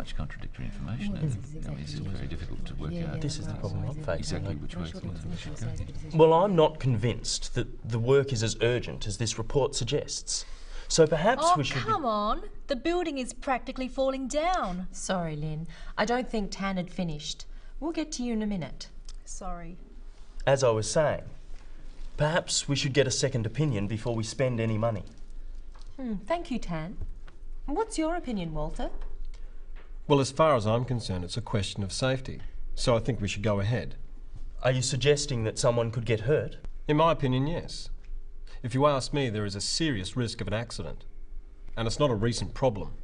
much contradictory information, and it's very difficult to work out. This is the problem I'm facing. Exactly which way things should go. Well, I'm not convinced that the work is as urgent as this report suggests. So perhaps we should... Oh, come on. The building is practically falling down. Sorry, Lynn. I don't think Tan had finished. We'll get to you in a minute. Sorry. As I was saying, perhaps we should get a second opinion before we spend any money. Thank you, Tan. What's your opinion, Walter? Well, as far as I'm concerned, it's a question of safety. So I think we should go ahead. Are you suggesting that someone could get hurt? In my opinion, yes. If you ask me, there is a serious risk of an accident. And it's not a recent problem.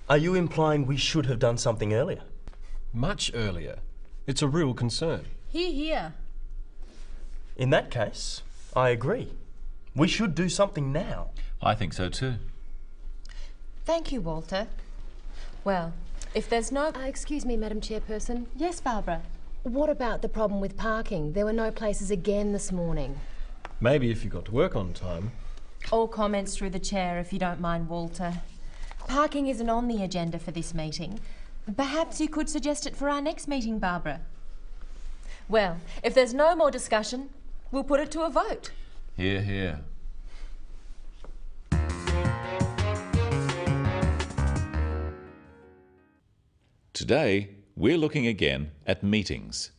Are you implying we should have done something earlier? Much earlier. It's a real concern. Hear, hear. In that case, I agree. We should do something now. I think so too. Thank you, Walter. Well, if there's no... Excuse me, Madam Chairperson. Yes, Barbara? What about the problem with parking? There were no places again this morning. Maybe if you got to work on time. All comments through the chair, if you don't mind, Walter. Parking isn't on the agenda for this meeting. Perhaps you could suggest it for our next meeting, Barbara. Well, if there's no more discussion, we'll put it to a vote. Hear, hear. Today, we're looking again at meetings.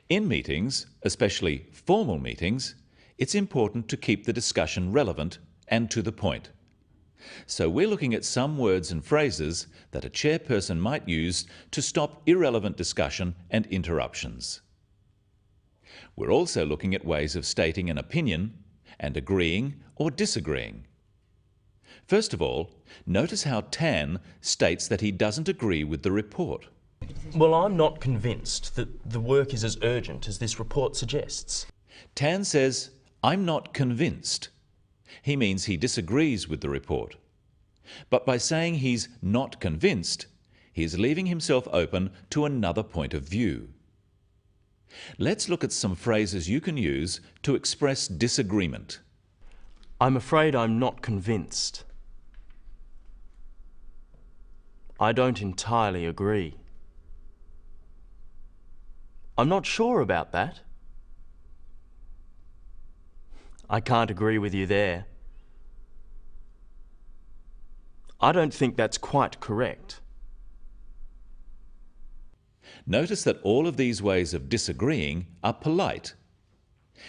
In meetings, especially formal meetings, it's important to keep the discussion relevant and to the point. So we're looking at some words and phrases that a chairperson might use to stop irrelevant discussion and interruptions. We're also looking at ways of stating an opinion and agreeing or disagreeing. First of all, notice how Tan states that he doesn't agree with the report. Well, I'm not convinced that the work is as urgent as this report suggests. Tan says, I'm not convinced. He means he disagrees with the report. But by saying he's not convinced, he is leaving himself open to another point of view. Let's look at some phrases you can use to express disagreement. I'm afraid I'm not convinced. I don't entirely agree. I'm not sure about that. I can't agree with you there. I don't think that's quite correct. Notice that all of these ways of disagreeing are polite.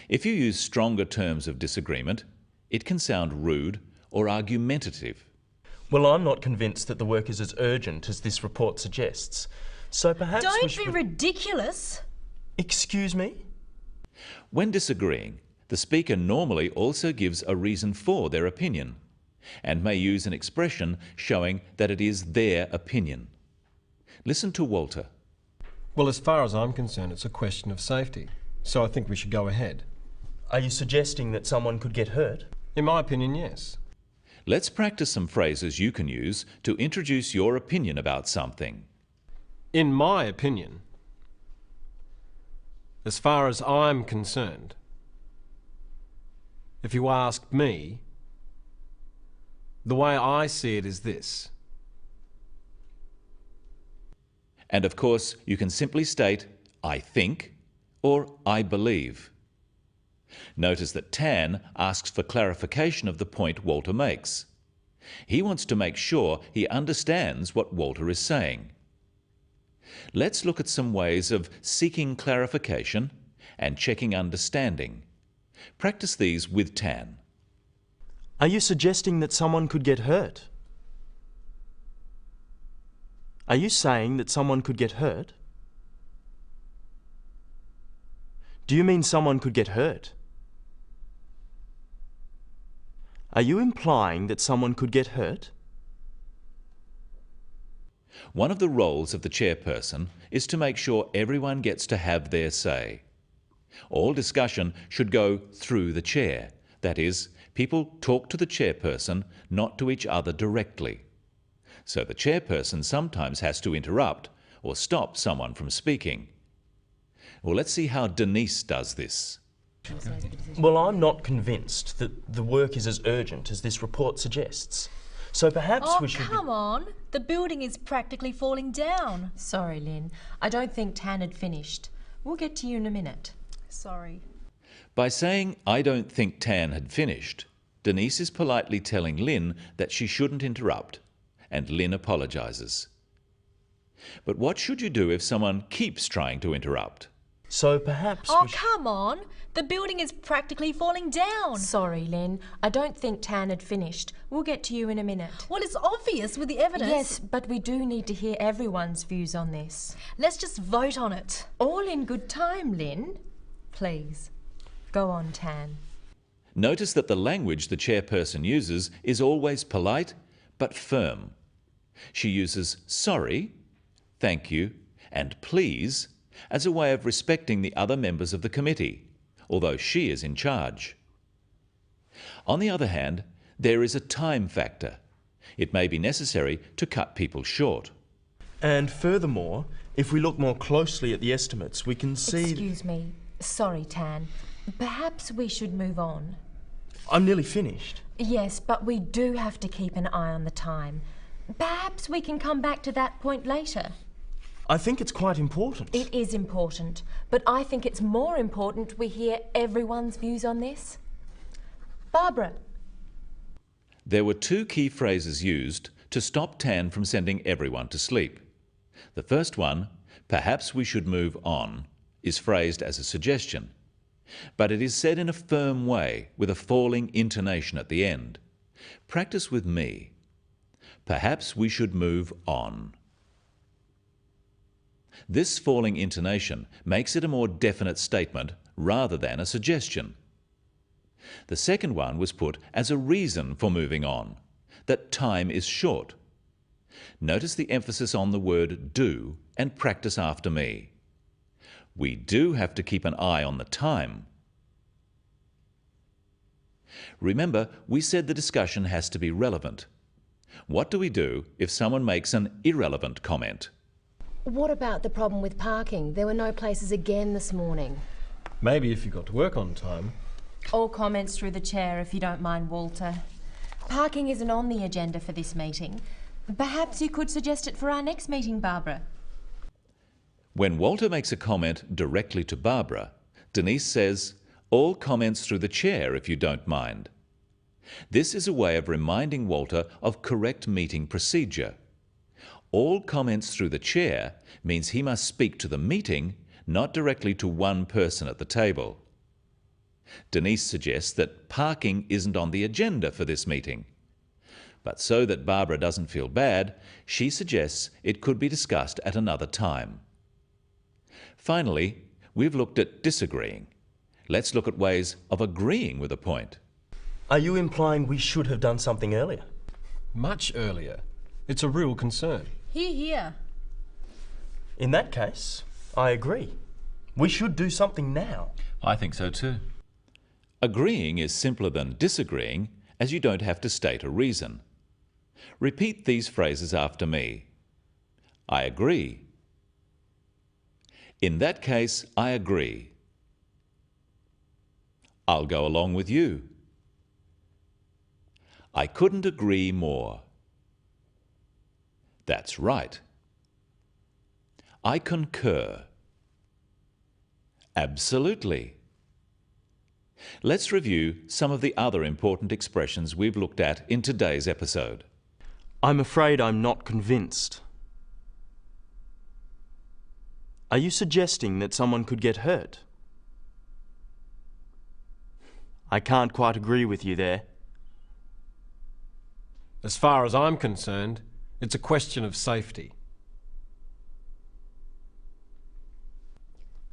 If you use stronger terms of disagreement, it can sound rude or argumentative. Well, I'm not convinced that the work is as urgent as this report suggests. So perhaps Don't be ridiculous. Excuse me? When disagreeing, the speaker normally also gives a reason for their opinion and may use an expression showing that it is their opinion. Listen to Walter. Well, as far as I'm concerned, it's a question of safety. So I think we should go ahead. Are you suggesting that someone could get hurt? In my opinion, yes. Let's practice some phrases you can use to introduce your opinion about something. In my opinion, as far as I'm concerned, if you asked me, the way I see it is this. And of course, you can simply state, I think, or I believe. Notice that Tan asks for clarification of the point Walter makes. He wants to make sure he understands what Walter is saying. Let's look at some ways of seeking clarification and checking understanding. Practice these with Tan. Are you suggesting that someone could get hurt? Are you saying that someone could get hurt? Do you mean someone could get hurt? Are you implying that someone could get hurt? One of the roles of the chairperson is to make sure everyone gets to have their say. All discussion should go through the chair. That is, people talk to the chairperson, not to each other directly. So the chairperson sometimes has to interrupt or stop someone from speaking. Well, let's see how Denise does this. Well, I'm not convinced that the work is as urgent as this report suggests. So perhaps Oh, we should... come on. The building is practically falling down. Sorry, Lynn. I don't think Tan had finished. We'll get to you in a minute. Sorry. By saying, "I don't think Tan had finished," Denise is politely telling Lynn that she shouldn't interrupt, and Lynn apologises. But what should you do if someone keeps trying to interrupt? So perhaps Oh, we should... come on. The building is practically falling down. Sorry, Lynn. I don't think Tan had finished. We'll get to you in a minute. Well, it's obvious with the evidence. Yes, but we do need to hear everyone's views on this. Let's just vote on it. All in good time, Lynn. Please, go on, Tan. Notice that the language the chairperson uses is always polite but firm. She uses sorry, thank you, and please as a way of respecting the other members of the committee, although she is in charge. On the other hand, there is a time factor. It may be necessary to cut people short. And furthermore, if we look more closely at the estimates, we can see... Excuse me. Sorry, Tan. Perhaps we should move on. I'm nearly finished. Yes, but we do have to keep an eye on the time. Perhaps we can come back to that point later. I think it's quite important. It is important, but I think it's more important we hear everyone's views on this. Barbara. There were two key phrases used to stop Tan from sending everyone to sleep. The first one, "perhaps we should move on," is phrased as a suggestion, but it is said in a firm way with a falling intonation at the end. Practice with me. Perhaps we should move on. This falling intonation makes it a more definite statement rather than a suggestion. The second one was put as a reason for moving on, that time is short. Notice the emphasis on the word do and practice after me. We do have to keep an eye on the time. Remember, we said the discussion has to be relevant. What do we do if someone makes an irrelevant comment? What about the problem with parking? There were no places again this morning. Maybe if you got to work on time. All comments through the chair, if you don't mind, Walter. Parking isn't on the agenda for this meeting. Perhaps you could suggest it for our next meeting, Barbara. When Walter makes a comment directly to Barbara, Denise says, "All comments through the chair, if you don't mind." This is a way of reminding Walter of correct meeting procedure. All comments through the chair means he must speak to the meeting, not directly to one person at the table. Denise suggests that parking isn't on the agenda for this meeting. But so that Barbara doesn't feel bad, she suggests it could be discussed at another time. Finally, we've looked at disagreeing. Let's look at ways of agreeing with a point. Are you implying we should have done something earlier? Much earlier. It's a real concern. Hear, hear. In that case, I agree. We should do something now. I think so too. Agreeing is simpler than disagreeing, as you don't have to state a reason. Repeat these phrases after me. I agree. In that case, I agree. I'll go along with you. I couldn't agree more. That's right. I concur. Absolutely. Let's review some of the other important expressions we've looked at in today's episode. I'm afraid I'm not convinced. Are you suggesting that someone could get hurt? I can't quite agree with you there. As far as I'm concerned, it's a question of safety.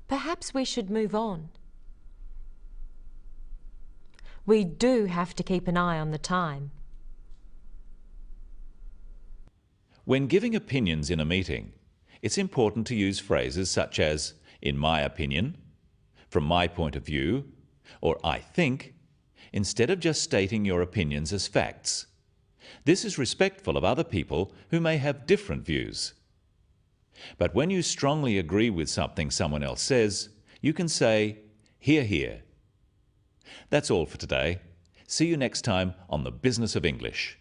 Perhaps we should move on. We do have to keep an eye on the time. When giving opinions in a meeting, it's important to use phrases such as, "in my opinion," "from my point of view," or "I think," instead of just stating your opinions as facts. This is respectful of other people who may have different views. But when you strongly agree with something someone else says, you can say, "Hear, hear." That's all for today. See you next time on The Business of English.